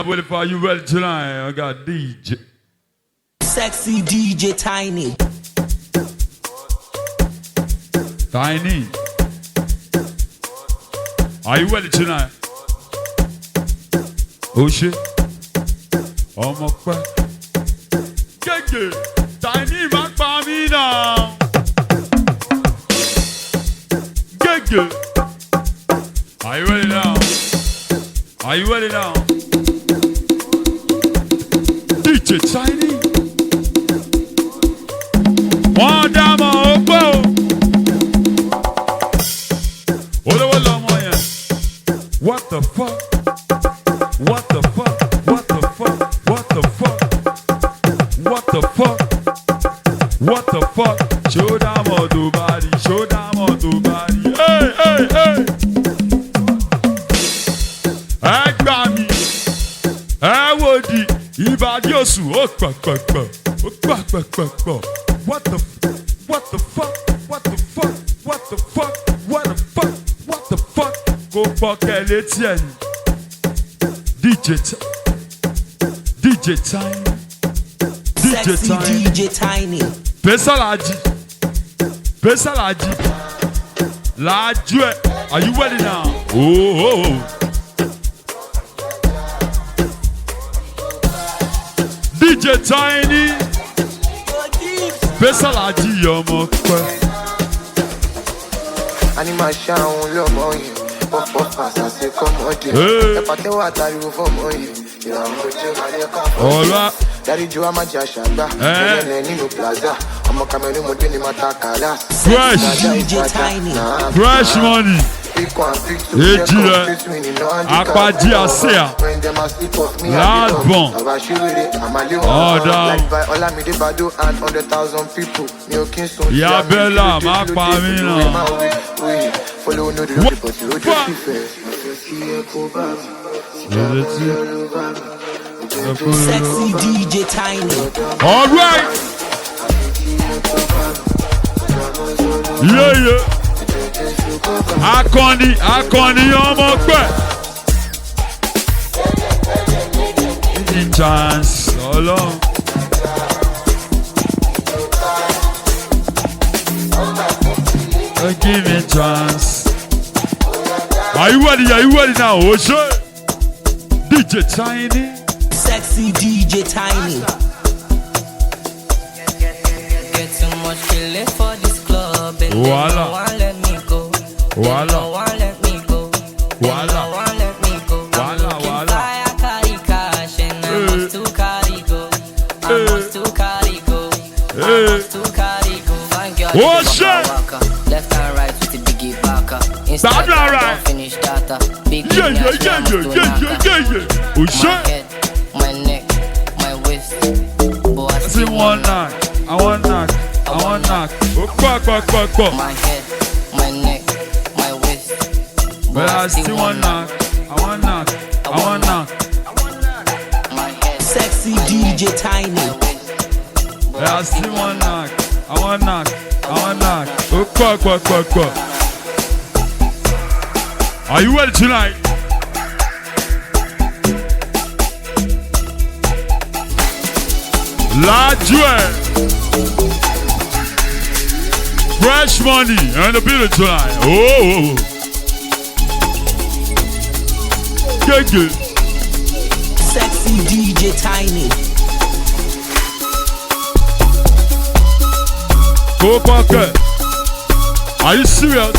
What for you ready tonight? I got DJ. Sexy DJ Tiny. Tiny. Are you ready tonight? Oh shit. Oh my god. Get Tiny back by me now. Get. Are you ready now? Are you ready now? DJ Tiny. One dama opo. What the fuck? What the fuck? What the fuck? What the fuck? What the fuck? What the fuck? Show them all the body. Show them all the body. Hey, hey, hey. Hey, Grammy. Hey, Woody. Ibadi Osu. What the fuck? What the fuck? What the fuck? What the fuck? What the fuck? What the fuck? What the fuck? Go fuck Etienne. DJ Tiny. DJ Tiny. DJ Tiny. Pesalaji. Lajue. Are you ready now? Oh. DJ Tiny. Pesalaji yomo kwe. Anima shaun lo moyin. Pop pasa se komodi. E pate wa tariwo fo moyin. Ira moje male kan. Alright. Daddy Joe amaja shagba. Ene nínú plaza. Ọmọ Cameroon mo de ni matakala. Fresh. DJ Tiny. Fresh money. Ejire. Akpaji Asea. Last born. Oh, down. Yabella, ma pa mi na. Sexy DJ Tiny. All right. Yeah. Akọni ọmọ pẹ. Give me chance, Ọlọ́run. Give me chance. Are you ready now? Oh shit. DJ Tiny. Sexy DJ Tiny. Get too much killing for this club. And Voila. no one let me go. Voila. No one let me go. Voila. No one let me go. Voila, I'm looking voila. fly, I carry cash and I must to carry go. I must to carry go. I must to carry go. Thank God. Oh shit. Left and right with the biggie backer. Instead Bad I right. don't finish data. Big Yeah. Oh My shit. head, my neck, my waist. Boy, I See one knock. I want knock. Oh, quack. My head, my neck, my waist. But I still want knock. I want knock. My head, Sexy my DJ neck, Tiny. my waist. But I still want knock. I want knock. Oh, quack. Are you ready tonight? La Joie. Fresh money and the building tonight. Oh. Good. Sexy DJ Tiny. Go pocket. Are you serious?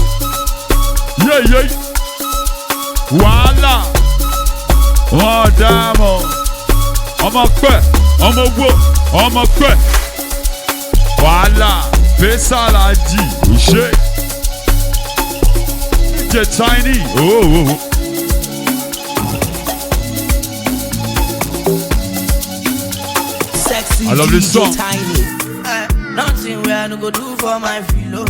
Yeah. Voila. Oh, damn. Ọmọ pẹ́, ọmọ wo, ọmọ pẹ́. Voila. Pesalaji. Ṣé. DJ Tiny. Oh. Sexy I love this DJ song. Tiny. Nothing where I no go do for my filo.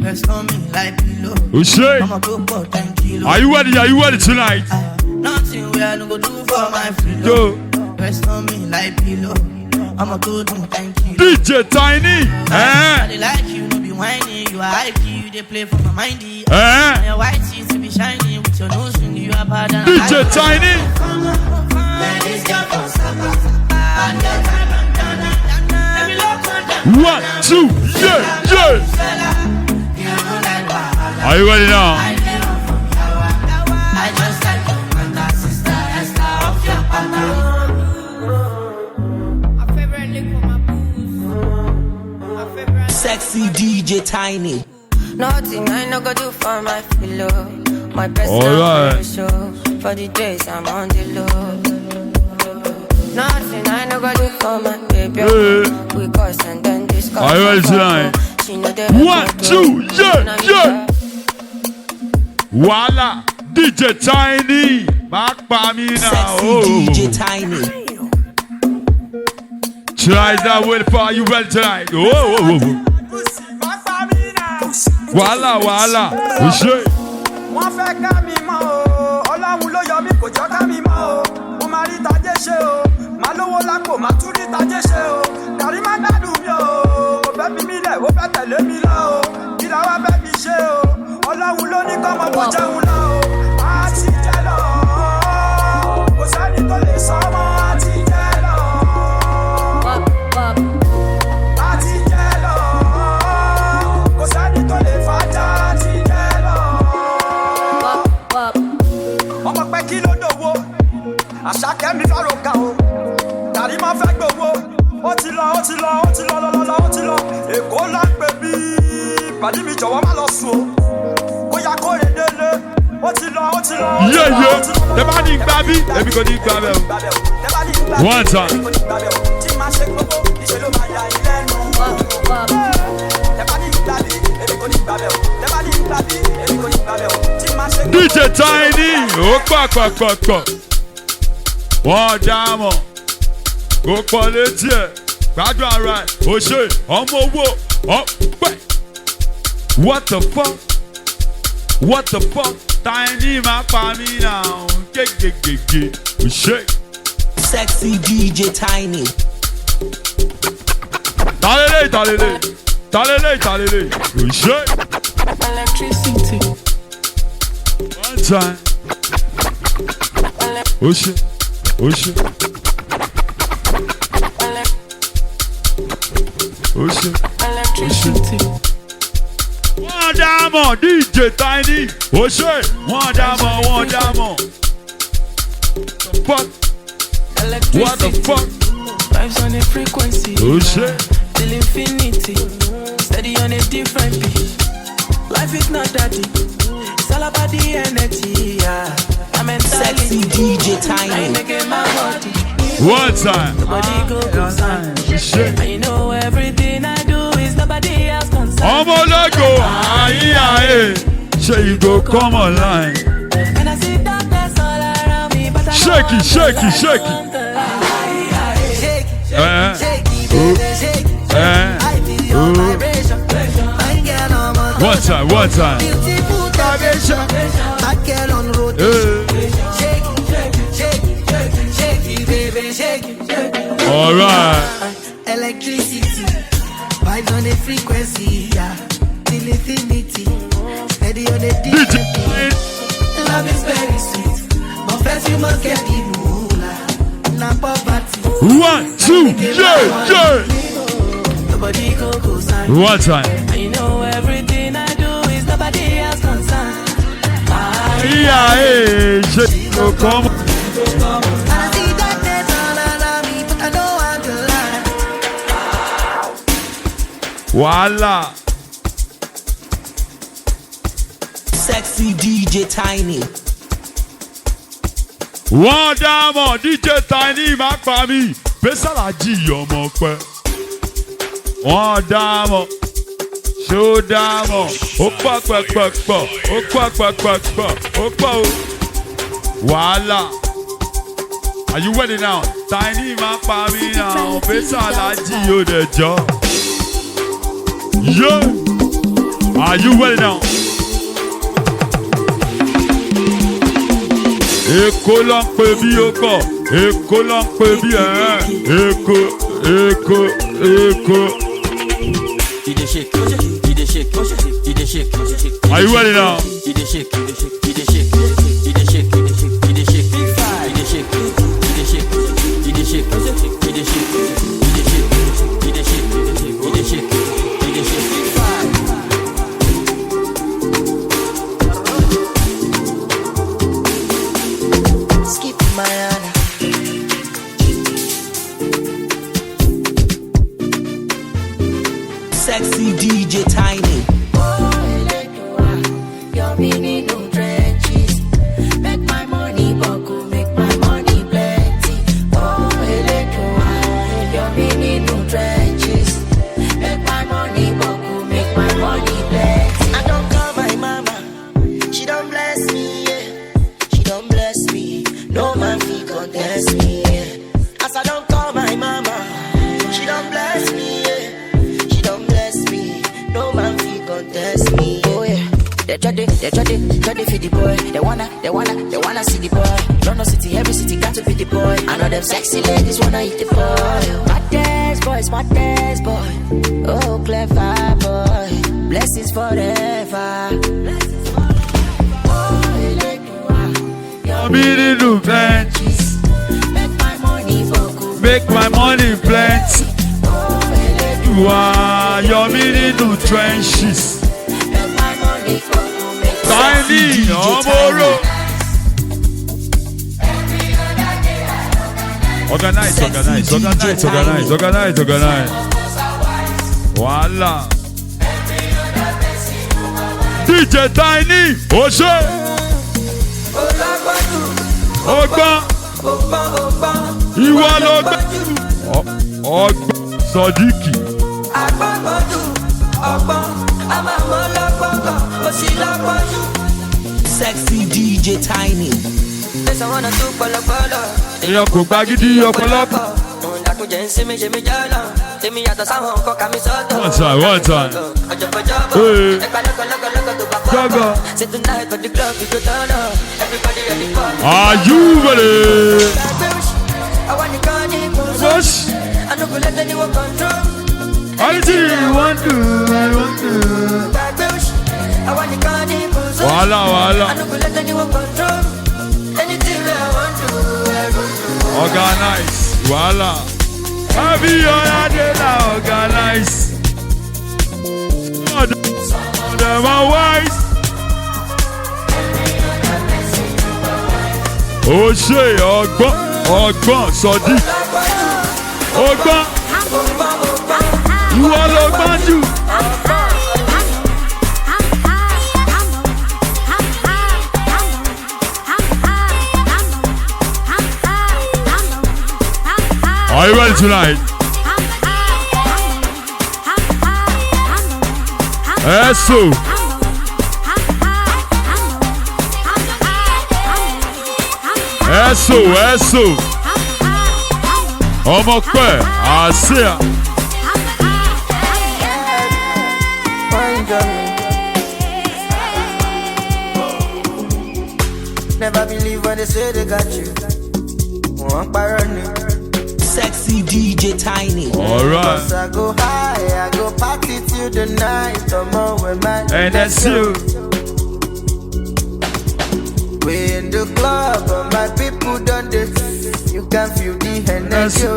Rest on me like pillow. Ṣé. I'ma go for 10 kilos. Are you ready tonight? Nothing where I no go do for my filo. Yo. Rest on me like pillow. I'ma go do 10 kilos. DJ Tiny. I dey like you, no be whining. You are IQ, you dey play for my mindy. Eh? Your white teeth to be shining with your nose ring. You are bad and DJ Tiny. 1, 2, yeah, yeah. Are you ready now? Sexy DJ Tiny. Nothing I no go do for my pillow. My personal Alright. show. For the days I'm on the low. Nothing I no go do for my baby. Hey. We cuss and then discuss. Are you ready tonight? She know they 1, 2, yeah, yeah. Voila, DJ Tiny. Back by me now. Sexy DJ Tiny. Try that way for you well tonight. Oh. Voila, voila. We say. Wọ́n fẹ́ ká mi mọ́ o, Ọlọ́run ló yọ mí kò jọ́ ká mi mọ́ o. Mo máa rí tajé ṣe o, máa lówó lápò, máa tún rí tajé ṣe o. Gàrí má gbádùn mi o, kò fẹ́ fi mí lẹ̀, ó fẹ́ tẹ̀lé mi lọ o. Kí la wá fẹ́ fi ṣe o, Ọlọ́run ló ní kọ́mọ kó jẹun lọ o. A ti jẹ lọ, kò sẹ́ni tó lè sọ mọ́, a ti jẹ lọ. A ti jẹ lọ, kò sẹ́ni tó lè fàjà, a ti jẹ lọ. Ọmọ pẹ́ kí ló dòwó, àṣà kẹ́mi fẹ́ràn ká o, Gàrí máa fẹ́ gbowó, ó ti lọ, ó ti lọ, Èkó ló ń pè bí, pàdé mi jọ̀wọ́ má lọ sùn o, bóyá kó lè délé, ó ti lọ. Yeah, yeah. The man in Babi, everybody grab him. One time. Tí máa ṣe gbogbo, ìṣe ló máa yà ilé ẹnu. DJ Tiny, oh, wọ́n dá mọ̀, kò pọ̀ létí ẹ̀, gbádùn ara ẹ̀, ó ṣe ọmọ owó, ọ̀pẹ́. What the fuck? What the fuck? Tiny máa pa mí náà, gégégégé, ó ṣe. Sexy DJ Tiny. Talele, ó ṣe. Electricity. One time. Ó ṣe. Ó ṣe. Electricity. Wọ́n dá mọ̀ DJ Tiny. Ó ṣe. Wọ́n dá mọ̀. The fuck? What the fuck? Vibes on a frequency. Ó ṣe. Till infinity. Steady on a different beat. Life is not that deep. It's all about the energy. Yeah. I'm Sexy DJ I Tiny. make it my body. One time. Nobody goes on. Shit. And you know everything I do is nobody else concerned. Ọmọ lẹ́gọ̀ ayé ṣe you go come online. And I see darkness all around me, but I know Shake it, shake it, shake it. One time. All right. Electricity, vibes on a frequency, yeah. Till infinity, steady on a DJ deep. Love is very sweet, but first you must get the moolah. Not poverty. 1, 2, yeah. nobody goes on. One time. And you know everything I do is nobody else concerned. Yeah, ṣe you go come. I see darkness all around me, but I know I'm the light. Wàhálà. Sexy DJ Tiny. Wọ́n dá mọ̀ DJ Tiny máa pa mí. Bẹ́sàlá jí ọmọ pẹ́. Wọ́n dá mọ̀. Ṣé ó dá mọ̀? Ó pọ̀ pẹ̀pẹ̀pọ̀. Ó pọ̀ pẹ̀pẹ̀pọ̀. Ó pọ̀ o. Wàhálà. Are you ready now? Tiny máa pa mí náà. Bẹ́sàlá jí ó dẹ̀ jọ. Yeah. Are you ready now? Èkó ló ń pè bí ó pọ̀, Èkó ló ń pè bí Èkó. Are you ready now? Sexy DJ Tiny. Your mini no trenches. Make my money buckle, make my money plenty. Oh, your mini no trenches. Make my money buckle, make my money plenty. I don't call my mama, she don't bless me, yeah. She don't bless me, no man fi contest me, yeah. As I don't call my mama, she don't bless me, yeah. She don't bless me, no man fi contest me, oh yeah. They try for the boy. They wanna see the boy. London city, every city got to be the boy. I know them sexy ladies wanna eat the boy. Smart dance boy. Oh, clever boy. Blessings forever. Make my money focus. Make my money plenty. You are your mini new trenches. Make my money focus. Tiny, Omoro. Organize. Voila. DJ Tiny, Oshe. Ogba. Iwa logba. Ogba. Sodiki. Sexy DJ Tiny. Èèyàn kò gbagidi ọ̀pọ̀lọpọ̀. One time. Hey. Jaga. Are you ready? Push. Anything you want to, I want to. Voila. Organize. Voila. Happy on a day now, organize. Them are wise. Oshe, Ogbon, Sodi. Ogbon. You all Ogbon you. Are you ready tonight? Eso. Ọmọ pẹ́ àṣìá. Never believe when they say they got you. Sexy DJ Tiny. Alright. I go high, I go party till the night. Come on with my And that's you. We in the club, but my people done this. You can feel the energy.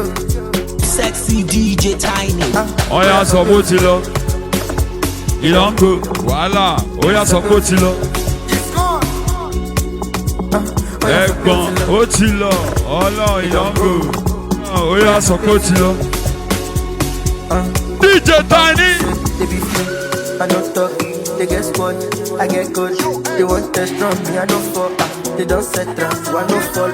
Sexy DJ Tiny. Oya sọ bó ti lọ. Ìlọ́nkò wàhálà. Oya sọ bó ti lọ. Ẹ̀gbọ́n ó ti lọ. Ọlọ́run ìlọ́nkò. Oya sọ bó ti lọ. DJ Tiny. They be free, I don't talk. They get squad, I get good. They want test from me, I don't fall. They don't set trap, I don't fall.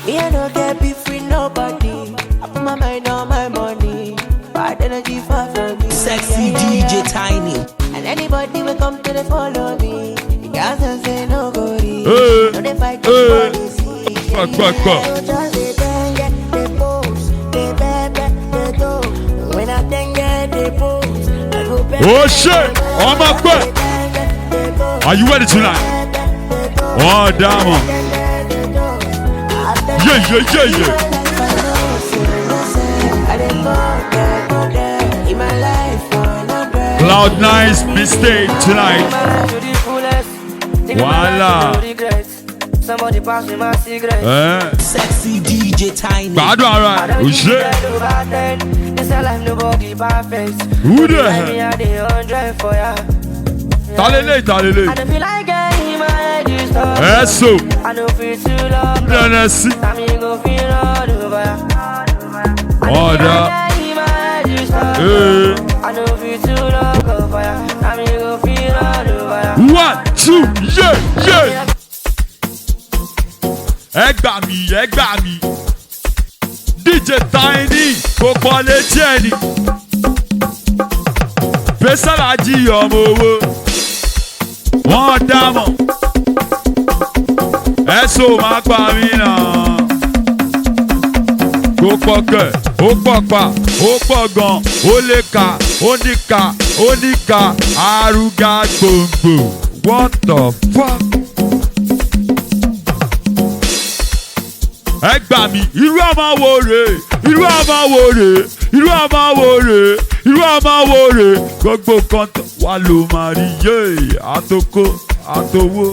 Me, I don't get beef with nobody. I put my mind on my money. Bad energy far from me. Sexy DJ Tiny. And anybody will come to the follow me. The guys say no go reach. No they fight the policy. Back. They pose, they bang, they do. When I think they pose, I go back. Oh shit! Oh my God! Are you ready tonight? Oh damn! Yeah. Cloud9's mistake tonight. Voila. Somebody pass me my cigarette. Sexy DJ Tiny. Bad alright. Oh shit. This life nobody perfect. Who the hell? Talele. I don't feel like getting my head used up. Eso. I don't feel too long. Tennessee. I mean go feel all over. Order. I don't feel 1, 2, yeah. Ẹ gbà mí. DJ Tiny, kò pọ̀ létí ẹni. Pèsèlájì ọmọ owó. Wọ́n dámọ̀. Ẹ̀sùn máa pa mí náà. Kò pọ̀ kẹ̀, ó pọ̀ pa, ó pọ̀ gan, ó lè ka, ó níka, arúgà gbòǹgbò. What the fuck? Ẹ gbà mí, irú ọmọ wo rè? Gbogbo kan wà ló máa rí yé. Àtòkò, àtòwó,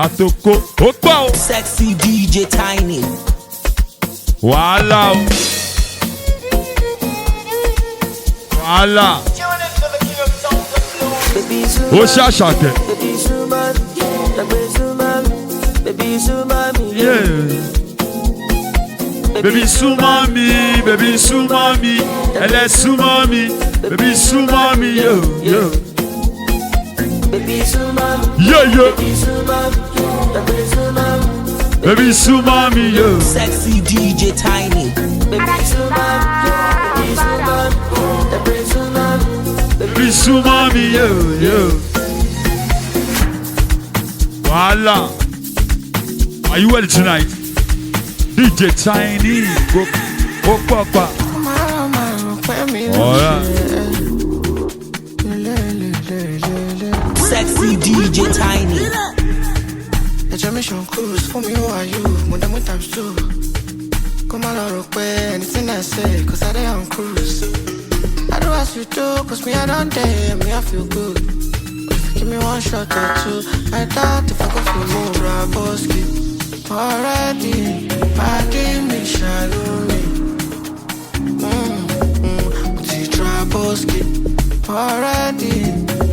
àtòkò, ó pọ̀ o. Sexy DJ Tiny. Wàhálà o. Ó ṣàṣàkẹ́. Yeah. Baby súnmọ́ mi, ẹlẹ́ súnmọ́ mi, baby súnmọ́ mi, yo. Baby súnmọ́ mi, yo. Sexy DJ Tiny. Baby súnmọ́ mi, yo. Voila. Are you ready tonight? DJ Tiny, go papa. Alright. Sexy DJ Tiny. Mission cruise for me, who are you? More than one times two. Come on, anything I say, cause I dey on cruise. I do as you do, cause me I don't dare, me I feel good. But if you give me one shot or two, I doubt if I go feel more Raboski. Already, I give me shallow me. Raboski. Already,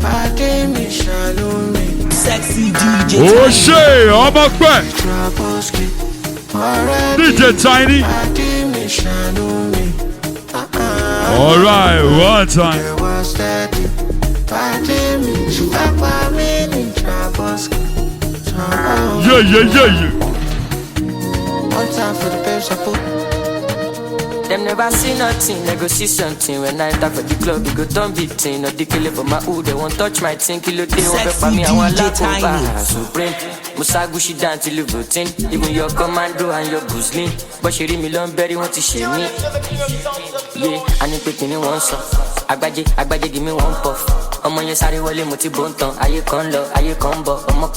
I give me shallow me. Sexy DJ Tiny. Oh shit, ọmọ pẹ́. DJ Tiny. Alright, one time. Yeah. One time for the babes I put. Them never see nothing, they go see something. When I enter for the club, we go turn big thing. Not the killer for my hood, they won't touch my thing. Kilo they won't for me, I want laugh over. Supreme, Musagushi down till you voting. Even your commando and your Guzlin. But she read me long berry, want to share me. Yeah, I need to give me one song. Agbaje, give me one puff. Ọmọ yẹn sáré wọlé mo ti bó ń tan. Ayé kan lọ, ayé kan bọ̀. Ọmọ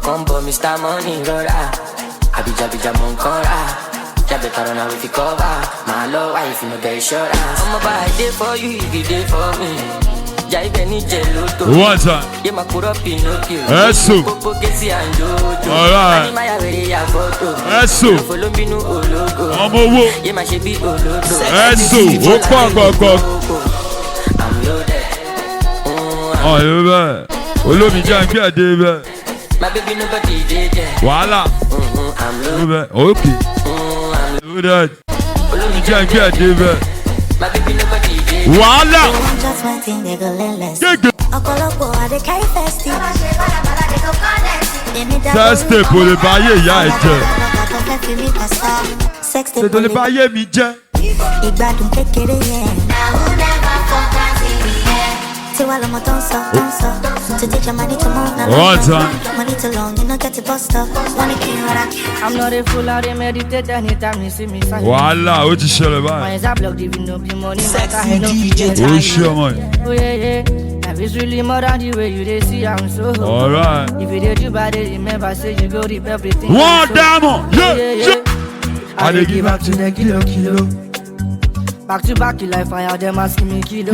kan bọ̀. Mr. Money rọra. Abija mo ń kọ́ra. Yeah, better run away if you cover. My love, why if you no get insurance? I'm about a day for you, if you day for me. Yeah, if any jello to one time. Yeah, my put up Pinocchio. Eso. Popo Kesi and Jojo. Alright. Eso. Follow me no ologo. Omowo. Yeah, my shebi olodo. Eso. Okpọ̀gbọ̀gbọ̀. I'm loaded. Oh, you bet. Olómi jẹ́ àgbẹ̀ àdé bẹ́ẹ̀. My baby nobody did that. Wàhálà. I'm loaded. Okay. Do that. Olómi jẹ́ àgbẹ̀ àdé bẹ́ẹ̀. My baby nobody did. Wàhálà. Tẹ́sítẹ̀ kò lè bá ayé ìyá ẹ̀ jẹ́. Tètè lè bá ayé mi jẹ́. Ìgbádùn kékeré yẹn. Tiwa lọmọ tó ń sọ. To teach your money to move now. One time. Money too long, you don't get to bust up. Money can't run out. I'm not a fool, I meditate anytime you see me silent. Wàhálà ó ti ṣẹlẹ̀ My báyìí. eyes are blocked, even though the money matter. Sexy DJ Ó Tiny. ṣe ọmọ yìí. Oh yeah. Life is really more than the way you they see, I'm so. Alright. If you did you bad, remember say you go reap everything. One So- diamond. Yeah. I dey give back to the kilo. Back to back, like fire, them asking me kilo.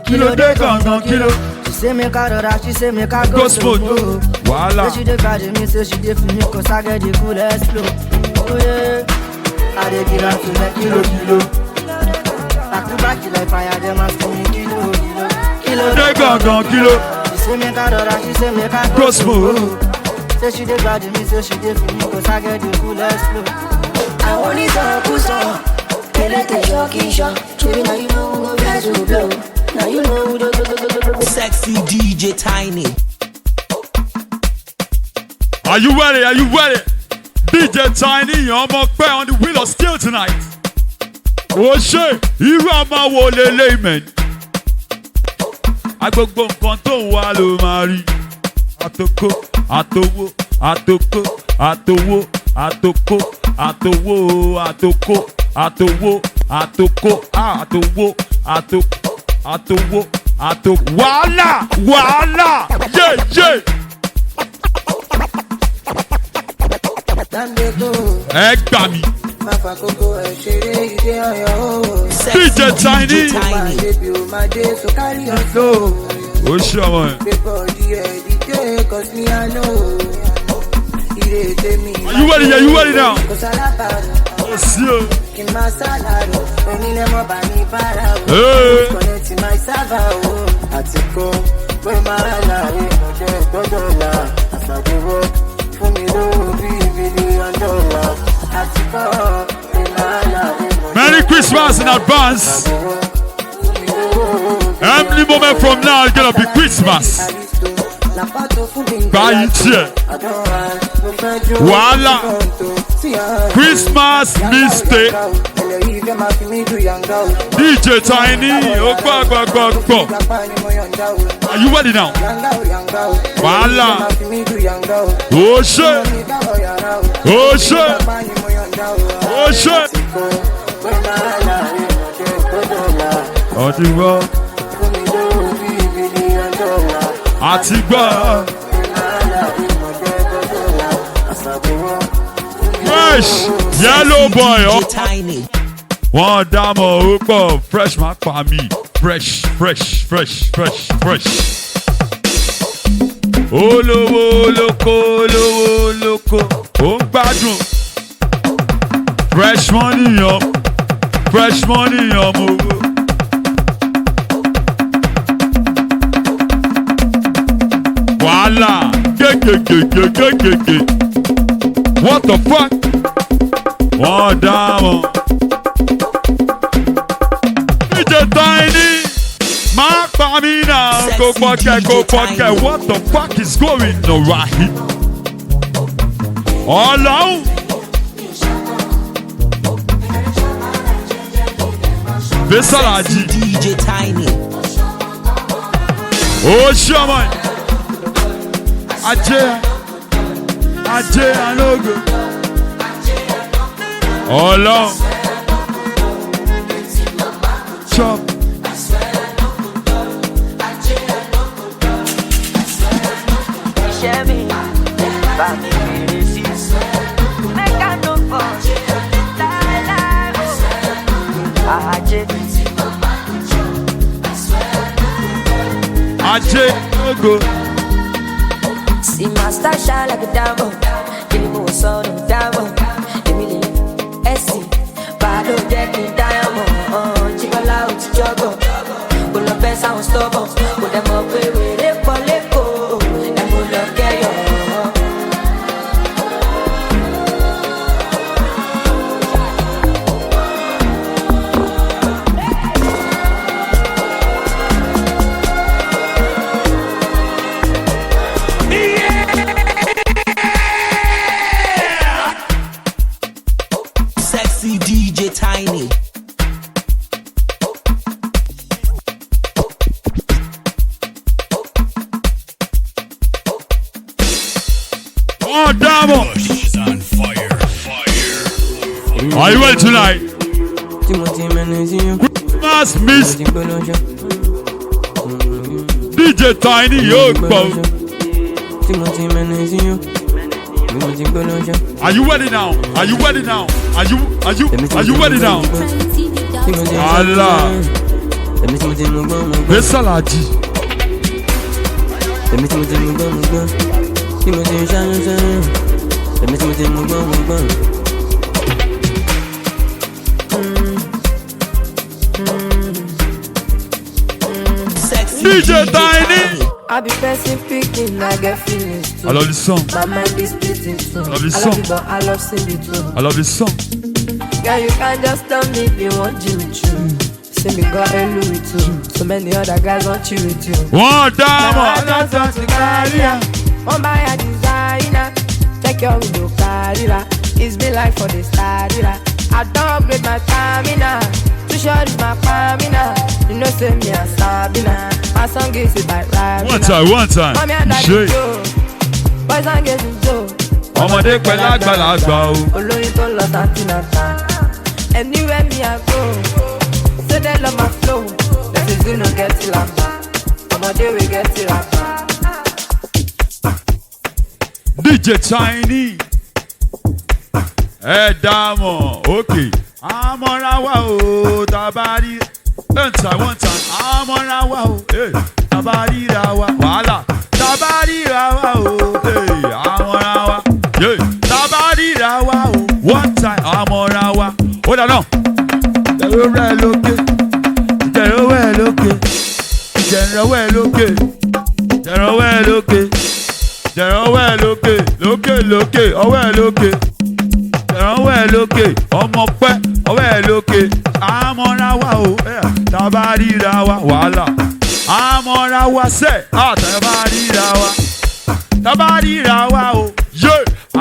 Kilo dé gangan kilo. She say make I rora, she say make I go Go slow. slow. Wàhálà. Say she dey guide me, say she dey feel me, cause I get the coolest flow. Oh yeah, I dey give back to the kilo. Back to back, like fire, them asking me kilo. Dé gangan kilo. She say make I rora, she say make I Go go slow. slow. Say she dey guide me, say she dey feel me, cause I get the coolest flow. I want it all, push on. Let the shock in shock. Truly, now you know who go rise to blow. Now you know who the Sexy DJ Tiny. Are you ready? Are you ready? DJ Tiny, ọmọ pẹ́ on the wheel of steel tonight. Ó ṣe irú àmà wo lélẹ́yìn mẹ́ni. Agbogbo nǹkan tó ń wá ló máa rí. Àtòkò, àtòwò, àtòkò, àtòwò, àtòkò, àtòwò, àtòkò, àtòwò, àtòkò, àtòwò, àtòwò, àtòwò. Wàhálà! Wàhálà! Yé! Ẹ gbà mí. DJ Tiny. Ó ṣe ọmọ ẹ̀. Are you ready? Are you ready now? Ó sí o. Merry Christmas in advance. Every moment from now is gonna be Christmas. Buy it here. Voila. Christmas mistake. DJ Tiny. Go. Are you ready now? Voila. Oh shit. Oh shit. Oh shit. Àtìgbọ́. Fresh yellow boy. Wọ́n dámọ̀ ó pọ̀ fresh máa pa mí. Fresh. Olówó lóko ó ń gbádùn. Fresh money yan mo wo. Wàhálà gègègègègègè. What the fuck? Wọ́n dámọ̀. DJ Tiny, máa pa mí náà. Kò pọ̀kẹ́. What the fuck is going on right here? Ọlọ́run. Besalaji. DJ Tiny. Oh, shaman. Ajé, anogo. Ọlọ́run. Chop. Ajé, anogo. See my star shine like a diamond. Give me more sun than a diamond. Give me the SC. Bado decking diamond. Chicola out to juggle. Pull up and sound stubborn. Put them up with Lepo. And pull up get yo. DJ Tiny. Oh, Damo! On fire. Are you ready tonight? Christmas miss. DJ Tiny, yo, bro. Are you ready now? Are you ready now? Are you ready now? Allah. Besalaji. DJ Tiny. I be person picking, I get feelings too. I love this song. My mind is splitting too. I love this I song. love it, but I love singing too. I love this song. Girl, you can't just tell me if you want Jimmy Choo. See me got a Louis too. So many other guys want you with you. One time, I just want to carry ya. One buy a designer. Check your window, carry that. It's been like for the study that. I don't upgrade my stamina. Too short is my stamina. You know, say me a Sabina. My song is it like right. one time. Mommy and daddy Joe. Boys and girls in Joe. Ọmọdé pẹ̀lú àgbàlagbà o. Olórin tó lọ sàtìnàtà. Anywhere me I go. Say they love my flow. That is gonna get till I'm back. Ọmọdé we get till I'm back. DJ Tiny. Ẹ dààmú, okay. Àmọ́ra wa o, tabari. One time. Àmọ́ra wa o, tabari ra wa. Wàhálà. Tabari ra wa o, àmọ́ra wa. Tabari ra wa o. One time, àmọ́ra wa. Ó dáná. Jẹ̀rọ̀wẹ̀ lókè. Jẹ̀rọ̀wẹ̀ lókè. Jẹ̀rọ̀wẹ̀ lókè. Jẹ̀rọ̀wẹ̀ lókè. Jẹ̀rọ̀wẹ̀ lókè. Lókè. Ọwẹ́ lókè. Jẹ̀rọ̀wẹ̀ lókè. Ọmọ pẹ́. Ọwẹ́ lókè. Àmọ́ra wa o. Tabari ra wa. Wàhálà. Àmọ́ra wa sẹ́. Tabari ra wa. Tabari ra wa o.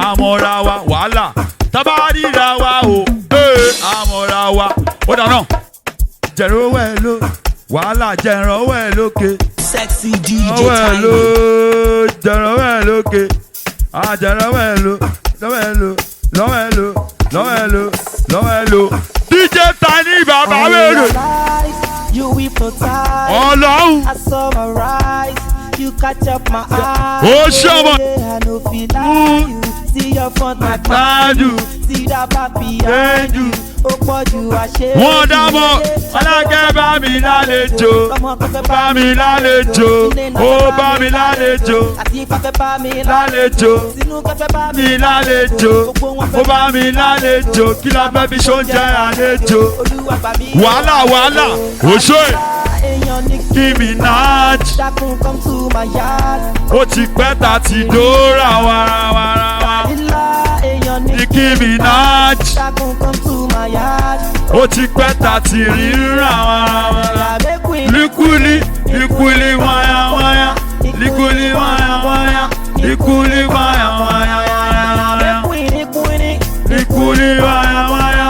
Àmọ́ra wa. Wàhálà. Tabari ra wa o. Àmọ́ra wa. Ó dáná. Jẹ̀rọ̀wẹ̀ ló. Wàhálà jẹ̀rọ̀wẹ̀ lókè. Sexy DJ Jẹ̀rọ̀wẹ̀ Tiny. ló. Jẹ̀rọ̀wẹ̀ lókè. Jẹ̀rọ̀wẹ̀ ló. Lọ́wẹ̀ ló. DJ Tiny bàbá wèrè. You hypnotize. Ọlọ́run. I summarize. You catch up my eyes. Ó ṣọmọ. I no feel like you. See your front, my Tájú. See that back behind you. Ó pọ̀ jù àṣẹ. Wọ́n dámọ̀. Alákẹ́ bá mi lálejò. Bá mi lálejò. Ó bá mi lálejò. Àti ìfẹ́fẹ́ bá mi Lálejò. Sínú kẹfẹ́ bá mi Mi lálejò. Ó bá mi lálejò. Kí la fẹ́ fi ṣoúnjẹ àlejò? Olúwa gbà mí. Wàhálà. Òṣè. Èèyàn ní Nicki Minaj. dákun come to my yard. Ó ti pẹ́ ta ti dóra wàràwàrà. Ilá èèyàn ní Nicki Minaj. dákun come to my yard. Ó ti pẹ́ ta ti ríra wàràwàrà. Likuli wáyà. Likuli wáyà. Likuli wáyà. Likuli wáyà.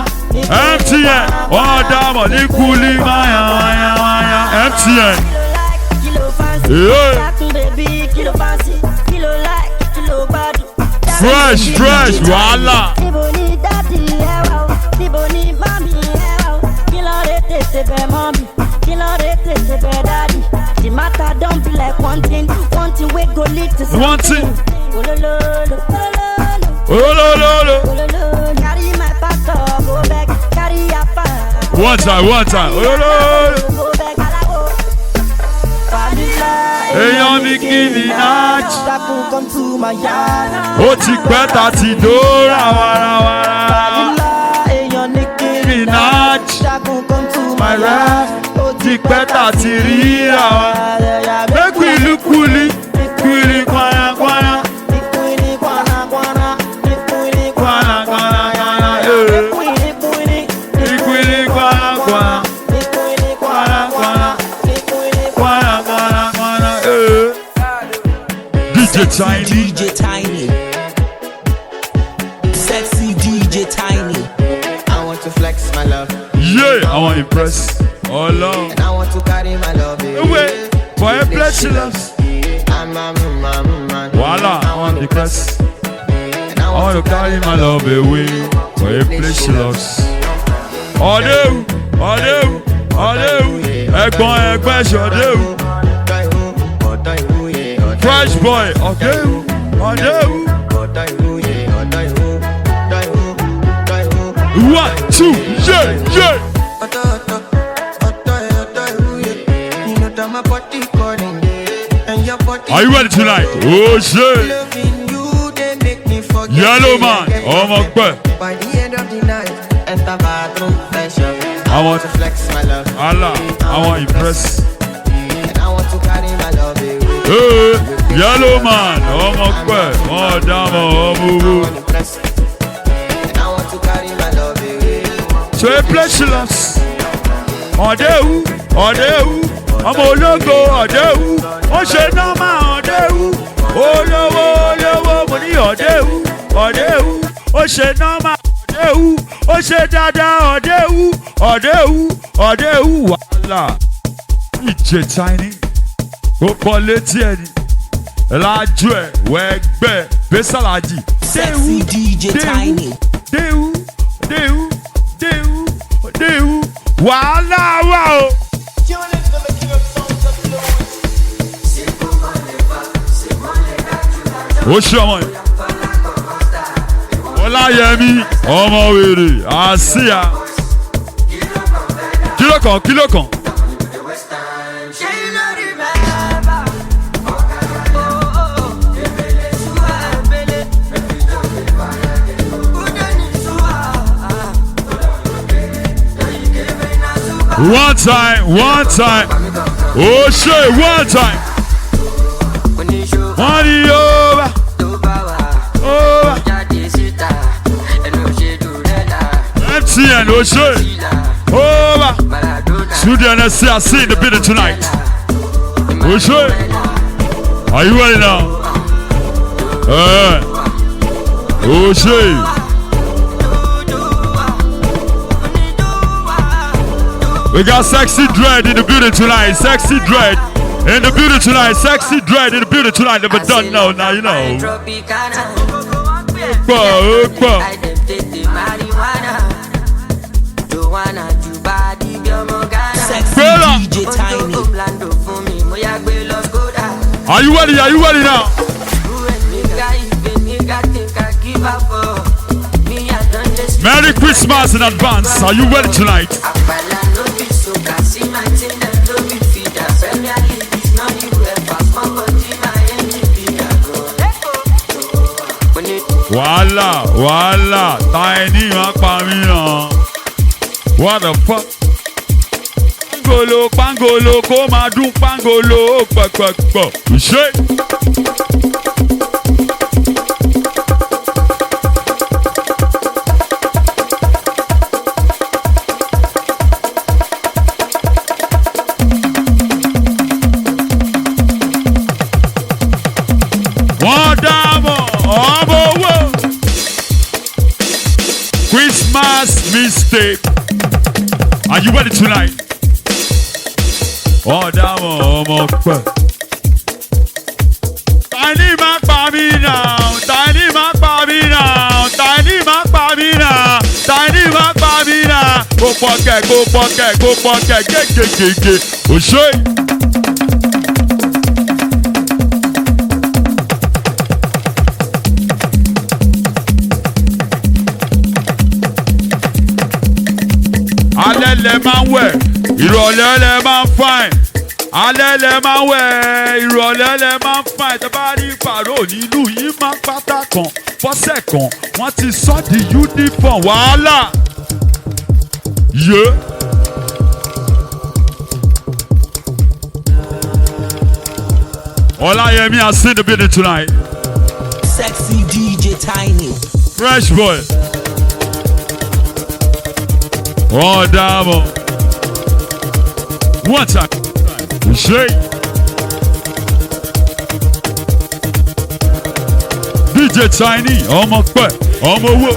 MTN. Wọ́n dámọ̀ likuli wáyà. MTN. Fresh, wàhálà. Níbo ni dádì ẹ wà o? Níbo ni mami ẹ wà o? Kí ló dé tètè bẹ̀ mọ́mì? Kí ló dé tètè bẹ̀ dádì? The matter don't be like one thing wey go lead to something. One thing. Olololo. Olololo. Carry my pastor, go back. Carry your pan. One time. Olololo. Go back, alawo. Èèyàn Nicki Minaj. Dákun come to my yard. Ó ti pẹ́ ta ti dóra wàràwàrà. Ilá èèyàn ní kí Minaj. dákun come to my My yard. rap. Ó ti pẹ́ ta ti ríra wa. Make likuli. Likuli kwaya. Kwana. Likuli kwaya. DJ Tiny. Sexy DJ Tiny. I want to flex my love. Yeah, I want to impress. Ọlọ́run. And I want to carry my love Away. For a blessing us. Voila, I want to impress. I want to carry my love away. For a blessing us. Ọdẹ́wù. Ẹgbẹ́ ṣọdẹ́wù. Fresh boy, ọdẹ́wù. One, two, yeah. Are you ready tonight? Oh shit. Yellow man, ọmọ pẹ́. By the end of the night, enter bathroom fresh up. I want to flex my love. Allah, I want to impress. And I want to carry my love away. Hey, yellow man, ọmọ pẹ́, wọ́n dámọ̀ ọmọ owó. And I want to carry my love away. So a pleasure loss. ọ̀dẹ́wù ọ̀dẹ́wù ọmọ ológo ọ̀dẹ́wù ó ṣe nọ́mà ọ̀dẹ́wù olówó olówó mo ní ọ̀dẹ́wù ọ̀dẹ́wù ó ṣe nọ́mà ọ̀dẹ́wù ó ṣe dáadáa ọ̀dẹ́wù ọ̀dẹ́wù ọ̀dẹ́wù wàhálà ìjẹ tiny ó pọ̀ létí ẹni lájú ẹ̀ wẹ́gbẹ́ bẹ́sàlájì Sexy DJ Tiny. déwù déwù déwù déwù wàhálà wà o. ó ṣe ọmọ yìí ọláyẹmí ọmọ wèrè àṣìyà kílò kan. One time. Oh shit, one time. Money over. MTN, oh shit. Over. Studio NSC, I see in the building tonight. Oh shit. Are you ready now? Oh shit. We got Sexy Dread in the building tonight. Sexy Dread in the building tonight. Sexy Dread in the building tonight. Never done now you know. Sexy DJ Tiny. Are you ready now? Merry Christmas in advance. Are you ready tonight? Wàhálà, Tiny máa pa mí náà. What the fuck? Pangolo, kó máa dún pangolo, pẹ̀pẹ̀pẹ̀. Ṣé? Christmas mistake. Are you ready tonight? Oh, damn, ọmọ pẹ́. Tiny máa pa mí now. Tiny máa pa mí now. Tiny máa pa mí now. Tiny máa pa mí now. Go pocket, gégégégé. Òṣè. Alẹ́ lẹ máa ń wẹ̀, ìrọ̀lẹ́ lẹ máa ń fine. Alẹ́ lẹ máa ń wẹ̀, ìrọ̀lẹ́ lẹ máa ń fine. Tẹ́ bá rí pàrọ̀ nínú yìí máa ń pátá kan fọ́sẹ̀ kan. Wọ́n ti sọ di uniform wàhálà. Yé. Ọláyẹmí has seen the building tonight. Sexy DJ Tiny. Fresh boy. Oh, damn. One time. Shake. DJ Tiny. Ọmọ pẹ́. Ọmọ owó.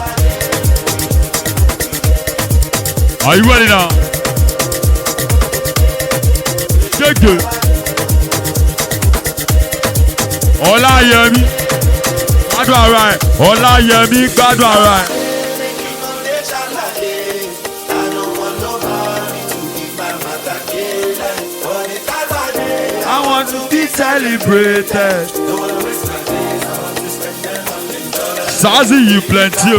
Are you ready now? Shake it. Ọláyẹmí. Gbádùn ara ẹ̀. Ọláyẹmí gbádùn ara ẹ̀. I want to be celebrated. Sazi, you plenty.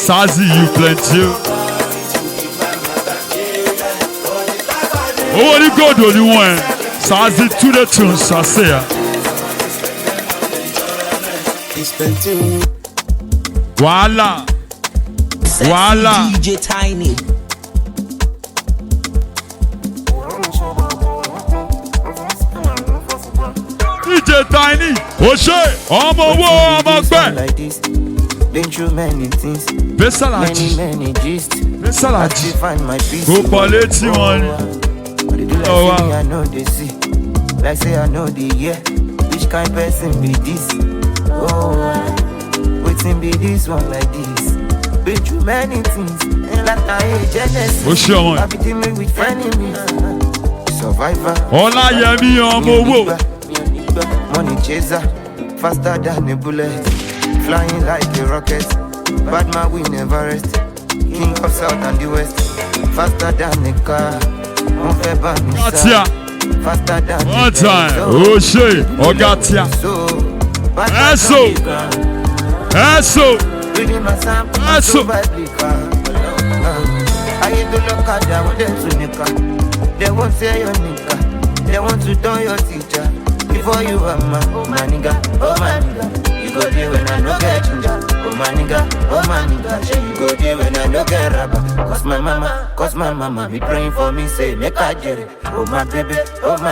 Sazi, you plenty. Oh, the God only one. Sazi to the tune, Sasea. Voila. Voila. DJ Tiny. DJ Tiny, Oshe, ọmọ owó ọmọ gbẹ. Been through many things, many gist. I still find my peace. Go quality one. Oh wow. I know they see. Like say I know the year. Which kind person be this? Oh, waiting be this one like this. Been through many things. Like I hate Genesis. What's your one? I be dealing with enemies. Survivor. All I hear me on mobile. Money chaser. Faster than a bullet. Flying like a rocket. Bad man we never rest. King of South and the West. Faster than a car. Gatia. Faster than one time. Oh shit. Oh Gatia. Eso. Eso. Eso. They won't say your nigga. They want to turn your teacher. Before you are my nigga, oh my nigga. You go there when I no get ginger. Oh my nigga, you go there when I no get rubber. Cause my mama be praying for me, say make I get it. Oh my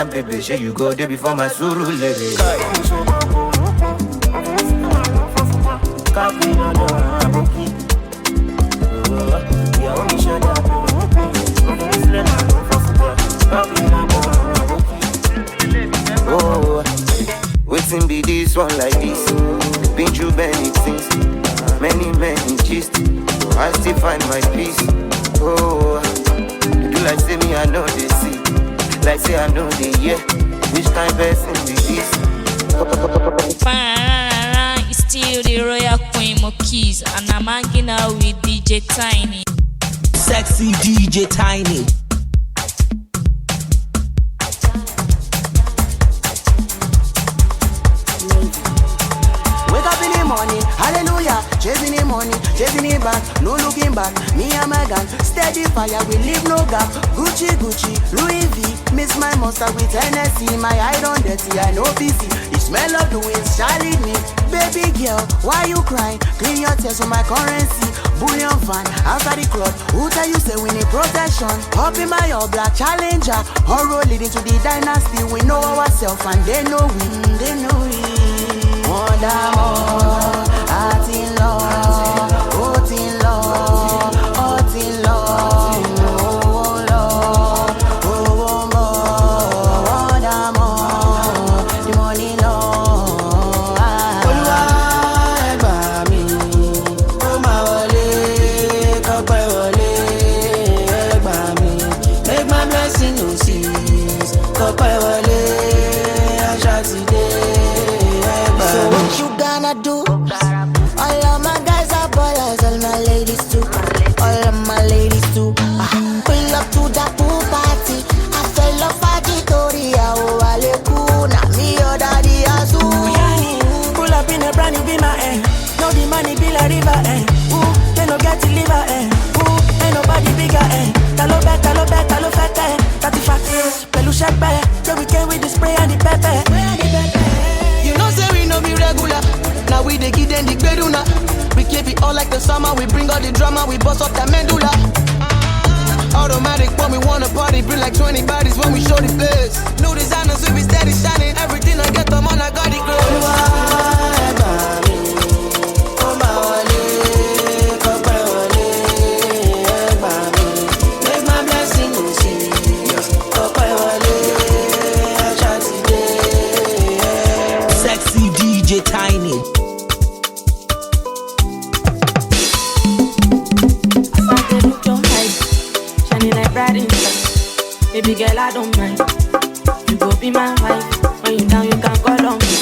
baby, say you go there before my suru lady. Oh, waiting be this one like this. Been through many things, many gist. I still find my peace. Oh, you do like say me, I know they see. Like say I know they hear. Which kind person be this? It's still the Royal Queen Mokis, and I'm hanging out with DJ Tiny. Sexy DJ Tiny. Money, hallelujah, chasing the money, chasing it back, no looking back, me and my gang, steady fire, we leave no gap, Gucci, Louis V, miss my monster with Hennessy, my eye on dirty, I know busy, the smell of the wind, Charlie me, baby girl, why you crying, clean your tears for my currency, bullion van, outside the club, who tell you say we need protection, up in my all black challenger, all road leading to the dynasty, we know ourselves and they know we. More than more, heart in love, heart in love, heart in love, oh Lord, oh more than more, the money love. Olúwa ẹ gbà mí, ó máa wọlé, kọ́pẹ́ wọlé, ẹ gbà mí, make my blessing no cease, kọ́pẹ́ wọlé, àṣà ti dé. So what you gonna do? All of my guys are ballers, all my ladies too. All of my ladies too. Pull up to the pool party. I fell off at the Toria. Oh, Alekuna, me your daddy Azu. Pull up in a brand new Beamer, no the money be like river, Ooh, they no get to liver, Ooh, ain't nobody bigger, Talo fete, tati fat, pelu shepe. So we came with the spray and the pepper. You know say we no be regular. Now we dey give them the beduna. We keep it all like the summer. We bring all the drama. We bust up that medulla. Automatic when we wanna party. Bring like 20 bodies when we show the place. New designers we be steady shining. Everything I get them on I got it close. Tiny. Shining like bright in the sky. Baby girl, I don't mind. You go be my wife. When you down, you can call on me.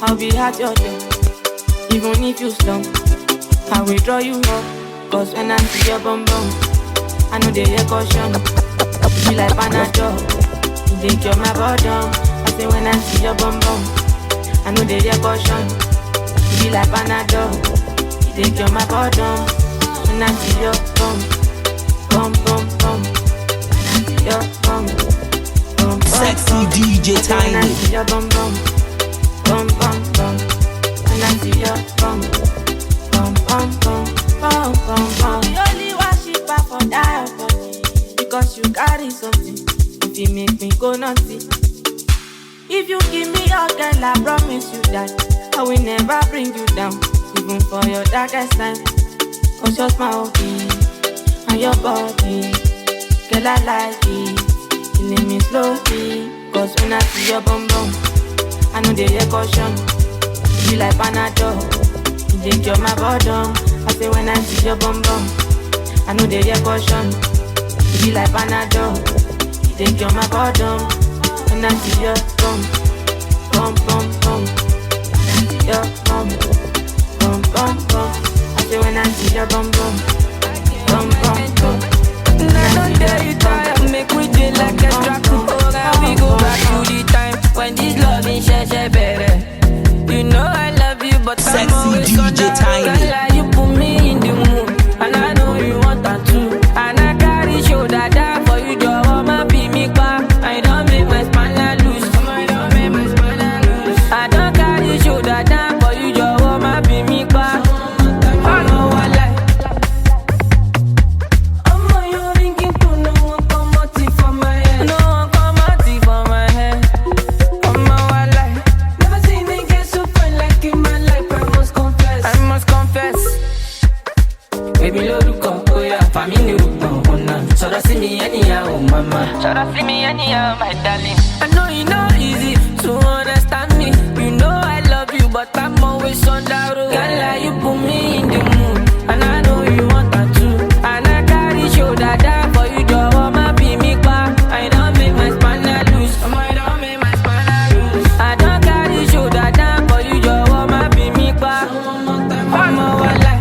I'll be at your door, even if you slump. I will draw you up. Cause when I see your bum bum, I know they hear caution. You be like Panadol. You think you're my bottom. I say when I see your bum bum, I know they hear caution. You be like Panadol. You think you're my bottom. When I see your bum bum. When I see your bum. Sexy DJ Tiny. When I see your bum bum. When I see your bum. We only worship her for that body, because you carry something. If you make me go naughty. If you give me your girl, I promise you that I will never bring you down. even for your darkest time. Was just my hobby and your body. Girl, I like it. Killing me slowly. Cause when I see your bum bum, I know they hear caution. You like Panadol, you take care of my bottom. I say when I see your bum bum, I know they hear caution. You like Panadol, you take care of my bottom. When I see your bum, bum bum bum, when I see your bum, bum bum bum. I say when I see your bum bum, bum bum bum. I don't dare you try to make me feel like a track. We go back to the time when this love is better. You know I love you, but I'm always DJ Tiny. You put me in the mood, and I know you want that too. And I carry shoulder down for you, your mama be me back. I don't make my spine loose. I don't make my spine loose. I don't carry shoulder down for you, your mama be me back. I know I like. See me anyhow, mama. See me anyhow, my darling. I know it's not easy to understand me. You know I love you, but I'm always on that road. Girl, you put me in the mood, and I know you want that too. And I carry shoulder down for you, your mama be me back. I don't make my spine loose. I don't make my spine loose. I don't carry shoulder down for you, your mama be me back. One more life.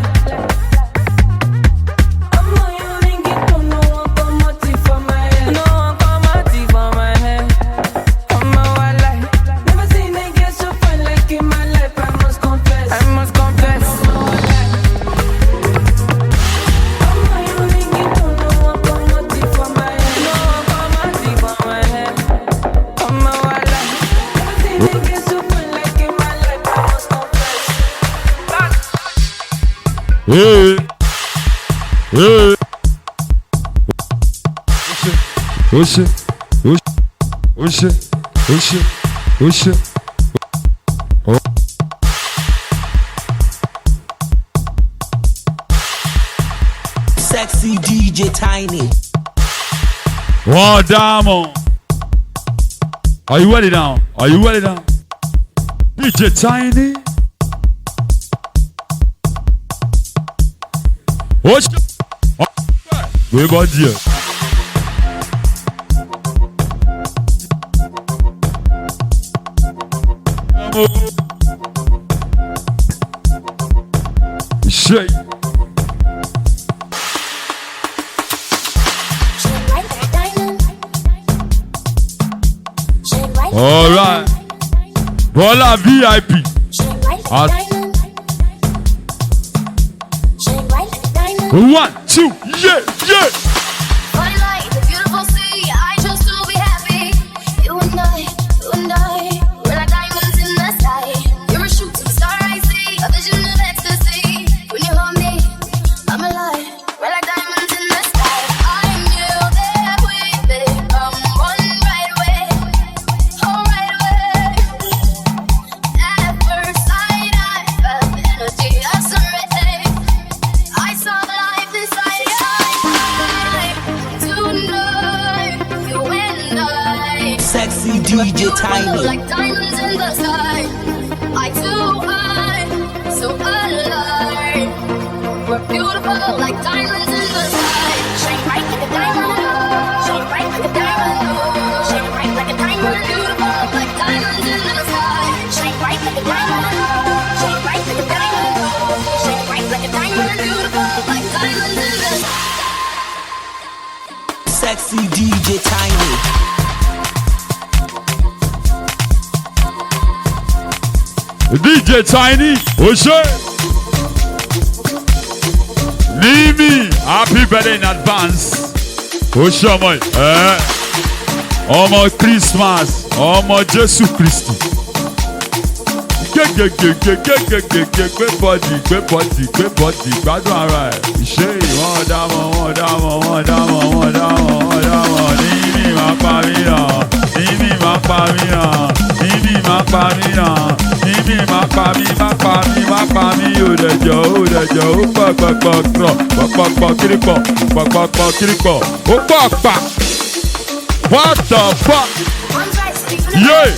Hey, hey. Oxê, oxê, oxê, oxê, oxê. Sexy DJ Tiny. Wow, Diamond. Are you ready now? Are you ready now? DJ Tiny. Oxê. Wait, bom dia. Shake. All right. Bola VIP. One, two, yeah, yeah. DJ Tiny. Like diamonds in the sky. I too high, so alive. We're beautiful like diamonds in the sky. Shine bright like a diamond. Shine bright like a diamond. Shine bright like a diamond. We're beautiful like diamonds in the sky. Shine bright like a diamond. Shine bright like a diamond. Shine bright like a diamond. We're beautiful like diamonds in the sky. Sexy DJ Tiny. DJ Tiny, Oshe. Nimi, happy birthday in advance. Oshe, Omo Christmas, Omo Jesus Christ. Gbé body, gbádùn ara ẹ̀. Ìṣe ìwọ̀n dámọ̀. Nimi máa pa mí hàn. níbi má pa mí ó dẹjọ́ ó pọ̀pọ̀pọ̀ kírípọ̀ ó pọ̀pà. What the fuck? Yeah,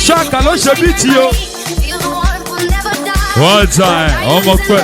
Shaka ló ṣe bí tí o. One time, ọmọ pẹ́.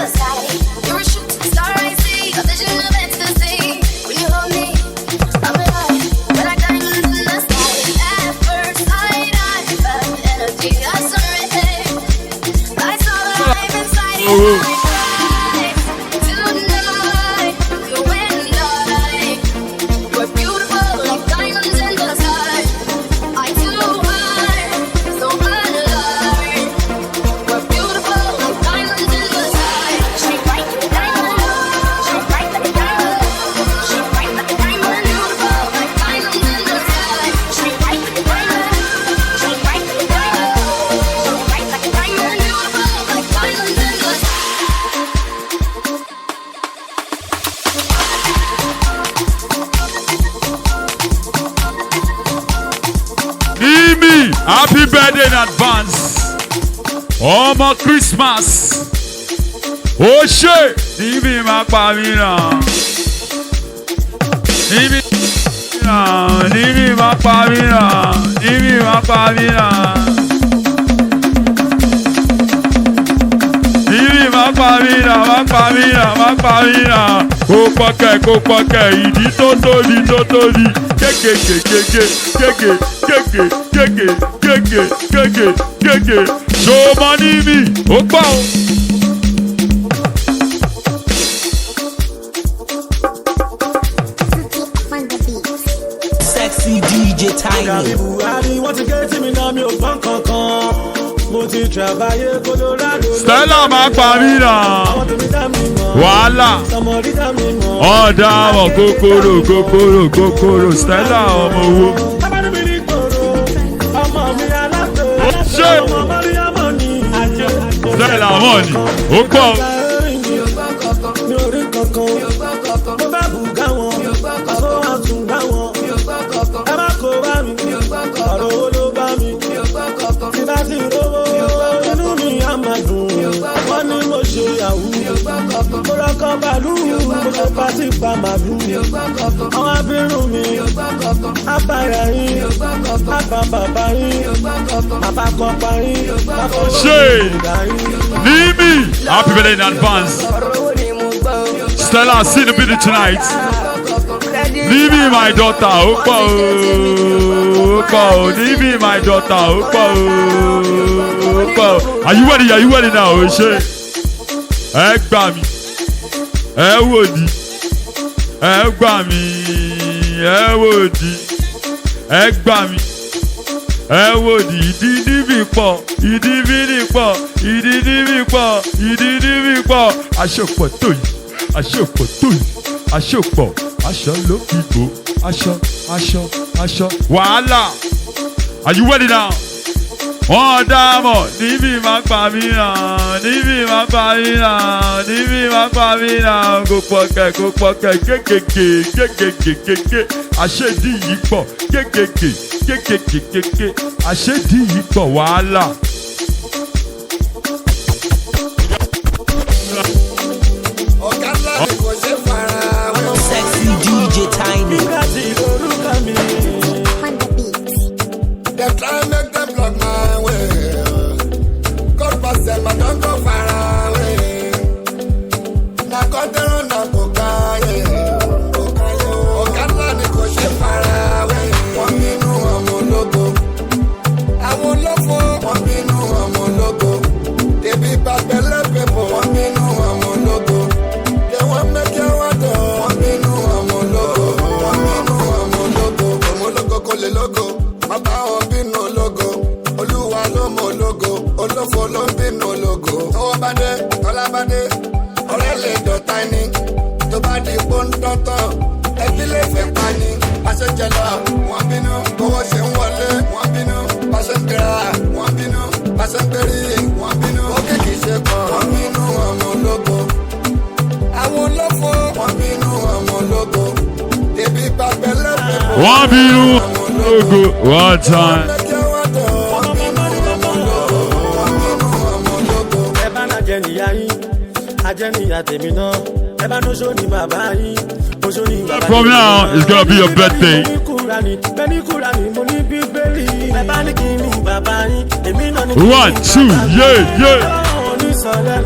Happy birthday in advance. Ọmọ Christmas. Ó ṣe níbi máa pa mí náà. Níbi máa pa mí náà. Níbi máa pa mí náà. Níbi máa pa mí náà. Kó pọ́kẹ́ ìdí tó tóbi. Kéke. So money me, ó gbọ́ o. Sexy DJ Tiny. Wọ́n ti ké tí mi náà mi ò gbọ́n kankan. Mo ti travayé Colorado. Stella máa pa mí náà. Wàhálà. Ọ̀dà àwọn kòkòrò. Stella ọmọ owó. Stella ọmọ ni, ó gbọ́. Mi ò rí kankan. Mo bá bù gá wọn. Àbó àtún gbá wọn. Ẹ má kó bá mi. Ọ̀rọ̀ owó ló bá mi. Tí bá ti rówó, inú mi á máa dùn. Wọ́n ní mo ṣe yahoo. Mo rọ́kọ̀ bàálù. Mo ṣe pàtí pa màlúù. Àwọn abirùn mi. Àbáyà yín. Àbá bàbá yín. Àbákọ̀pá yín. Ṣé Nimi, happy birthday in advance. Stella, see the video tonight. Nimi, my daughter, Opa. Nimi, my daughter, Opa. Are you ready now? Ṣé ẹ gbà mí, ẹ wò di, ẹ gbà mí, ẹ wò di, ẹ gbà mí. Ẹ wò di ìdí níbi pọ̀. Aṣọ́pọ̀ tó yìí. Aṣọ ló fi bò. Aṣọ. Wàhálà. Are you ready now? Wọ́n dámọ̀ níbi máa pa mí náà. Kò pọ̀kẹ́ kékèké. Àṣedí yìí pọ̀ kékèké. Àṣedí yìí pọ̀ wàhálà. Sexy DJ Tiny. They try make them block my way. God pass them, I don't go far away. Na control na kokaye. Okada ni ko ṣe far away. Wọ́n bínú ọmọ ológo. Àwọn olófo wọ́n bínú ọmọ ológo. Debi babele people wọ́n bínú ọmọ ológo. They wan make you wonder. Wọ́n bínú ọmọ ológo. Ọmọ ológo kò lè lógo. Bàbá wọn bínú ológo, Olúwa ló mọ ológo, olófo ló ń bínú ológo. Tọwọ́ bá dé, tọ́lá bá dé, ọ̀rẹ́ lè dọ̀tá ni. Tó bá di pọ́ńtọ́tọ̀, ẹbí lè fẹ́ pa ni. Pàṣẹ jẹlọ, wọ́n bínú, owó ṣe ń wọlé, wọ́n bínú. Pàṣẹ ń gbéra, wọ́n bínú. Pàṣẹ ń gbérí, wọ́n bínú. Ó kìkì ṣe kan, wọ́n bínú ọmọ ológo. Àwọn olófo, wọ́n bínú ọmọ ológo. Ebi bàbá lẹ́fẹ̀ẹ́. Wọ́n bínú ọmọ ológo one time. jẹ́ níyà tèmi náà. Ẹ bá ní oṣó ní bàbá yín. Oṣó ní bàbá yín. From now, it's gonna be your birthday. Bẹ́ẹ̀ni kúra ni mo ní bíbélì. Ẹ bá ní kí ni bàbá yín. Èmi náà ní kí ni bàbá yín. 1, 2, yeah. Ọlọ́run ní sọ̀rọ̀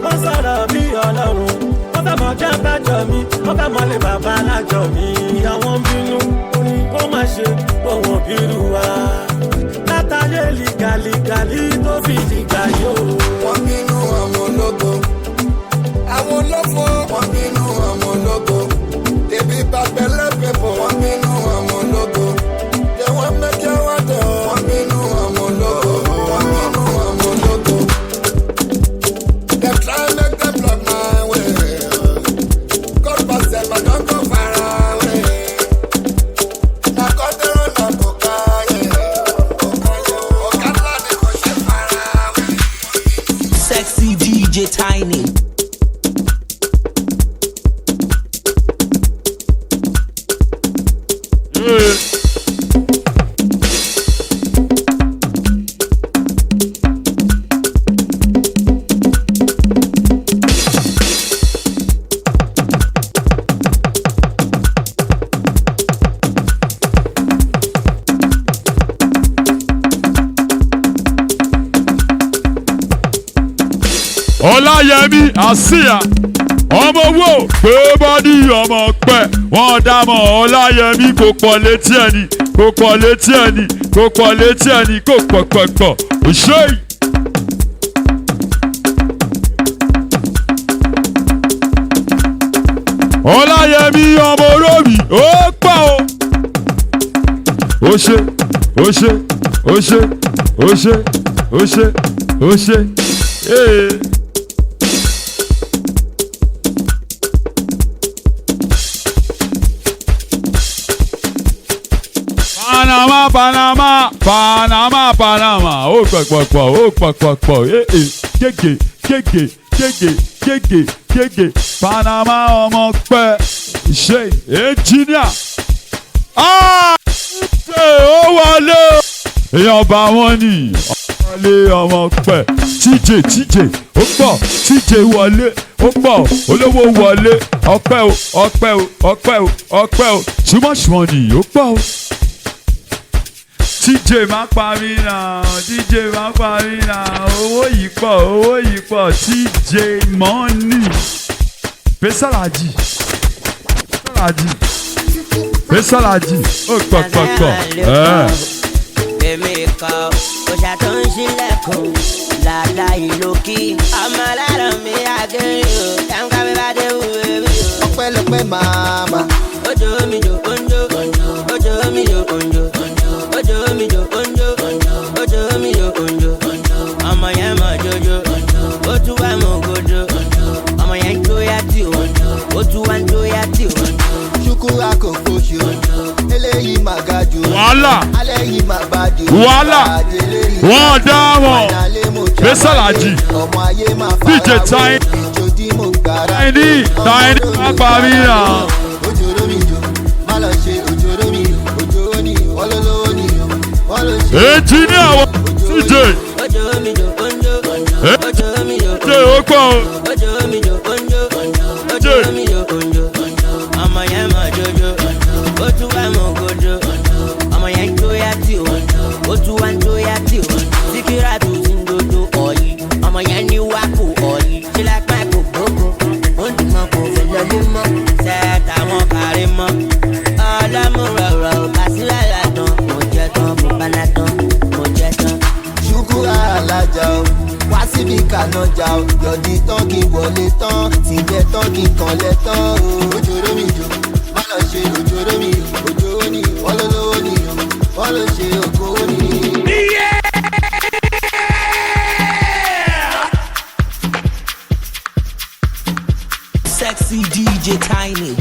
wọ́n sọ̀rọ̀ bí ọlọ́run. Wọ́n fẹ́ mọ jẹ́ bájọ́ mi. Wọ́n fẹ́ mọ lé bàbá alájọ mi. Ìyàwó ń bínú. Ó ní kó má ṣe òun bírú wa. Látàlẹ́ lìgàlìgàlì tó fi dìgbà yóò. Wọ́n bínú ọmọ ológo. Àwọn olófo wọ́n bínú ọmọ ológo. Ebi bàgbẹ́lẹ́ pẹ̀pọ̀ wọ́n bínú ọmọ ológo. Yẹ wọ́n mẹ́kẹ́ wọ́n tẹ̀ wọ́n bínú ọmọ ológo. Wọ́n bínú ọmọ ológo. Dem try make dem block my way. God pass them but don't go far away. Na God dey run am go carry. Okada dey go share far away. Sexy DJ Tiny. Ọláyẹmí àsíá ọmọ wo pé bọ́dí ọmọ pẹ́ wọ́n dámọ̀ Ọláyẹmí kò pọ̀ létí ẹni kò pọ̀ létí ẹni kò pọ̀ létí ẹni kò pọ̀pọ̀pọ̀ òṣèyí. Ọláyẹmí ọmọ olómi ó pọ̀ o. Ó ṣe ó ṣe ó ṣe ó ṣe ó ṣe ó ṣe. Panama, ó pọ̀pọ̀pọ̀, gègé, Panama ọmọ pẹ́, ṣe engineer. Ó wọlé, èèyàn bá wọn ní wọlé ọmọ pẹ́, TJ, ó pọ̀, TJ wọlé, ó pọ̀, olówó wọlé, ọpẹ́ o, too much money, ó pọ̀ o. DJ máa parí náà, owó yìí pọ̀, TJ money. Pesalaji, ó pọ̀. Èmi kọ́ òṣà tó ń ṣílẹ̀kùn làlá ìlòkì. Ọmọ aláàrọ̀ mi àgẹ̀rẹ̀ o, táǹkà mi bá dé wù mí. Ọpẹ́lọpẹ́ màmá. Ojo mi jo onjo, ojo mi jo onjo, ojo mi jo onjo, ojo mi jo onjo. Ọmọ yẹn mọ̀ jojo, ó tún wá mọ̀ gojo. Ọmọ yẹn tó yá tí o, ó tún wá tó yá tí o. Ṣukura kò fòṣù, eléyìí máa ga jù. Wàhálà, alẹ́ yìí máa bá jù. Wàhálà, wọ́n dá wọn. Pesalaji, DJ Tiny, má parí náà. Ojoro mi jò, má lọ ṣe ojoro mi, ojoro ni wọ́n lọ́wọ́ ni wọ́n lọ ṣe. Engineer wa TJ. Ojo mi jo onjo, ojo mi jo onjo. Ṣé o pọ̀ o? Ojo mi jo onjo, ojo mi jo onjo. Ọmọ yẹn mọ̀ jojo, ó tún wá mọ̀ gojo. Ọmọ yẹn tó yá tí o, ó tún wá tó yá tí o. Síkírà tó ti ń dodo ọ̀yí, ọmọ yẹn ní wákò ọ̀yí. Ṣé lápá kò gbóko, ó ń dùn mọ́ kò fẹ́ lọ́lé mọ́. Sẹ́ẹ̀tà wọn kárí mọ́. Ọlọ́múrọ̀rọ̀ kásílẹ̀ ládùn, mo jẹ tán, mo bá tán, mo jẹ tán. Ṣukura alájà o, wá síbi kànájà o, yọ̀dí tán kí wọlé tán, tìjẹ tán kí kanlẹ̀ tán o. Ojoro mi jò, má lọ ṣe ojoro mi, ojoro ni wọ́n lọ́wọ́ ni wọ́n lọ ṣe okòwò ni. Sexy DJ Tiny.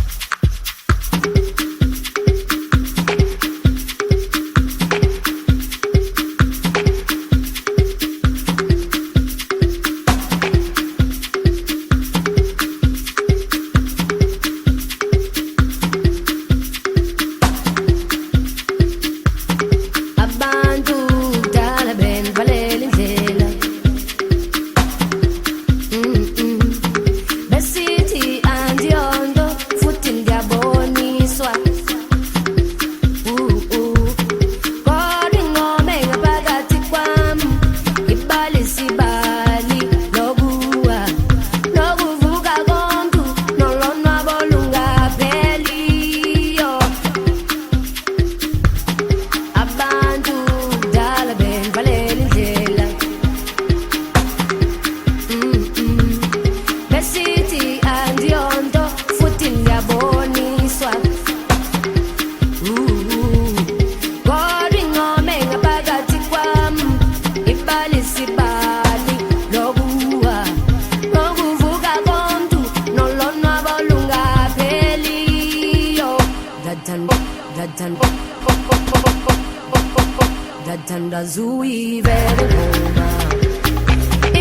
Datanda zui vere goma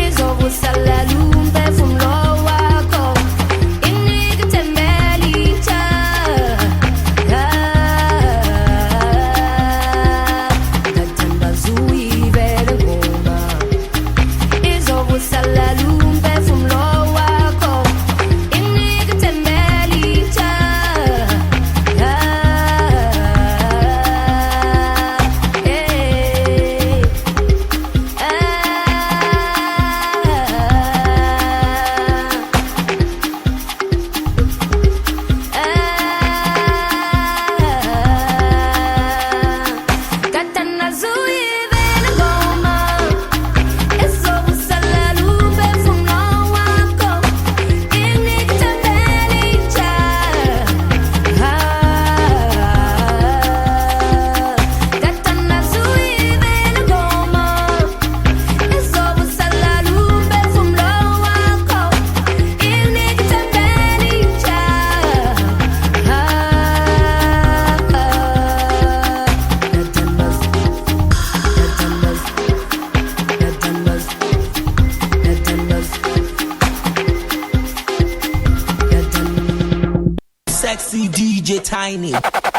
Izo busala lumbe from lowa ko Inig tembeli cha Datanda zui vere goma Izo busala lumbe from lowa ko Inig tembeli cha Sexy DJ Tiny.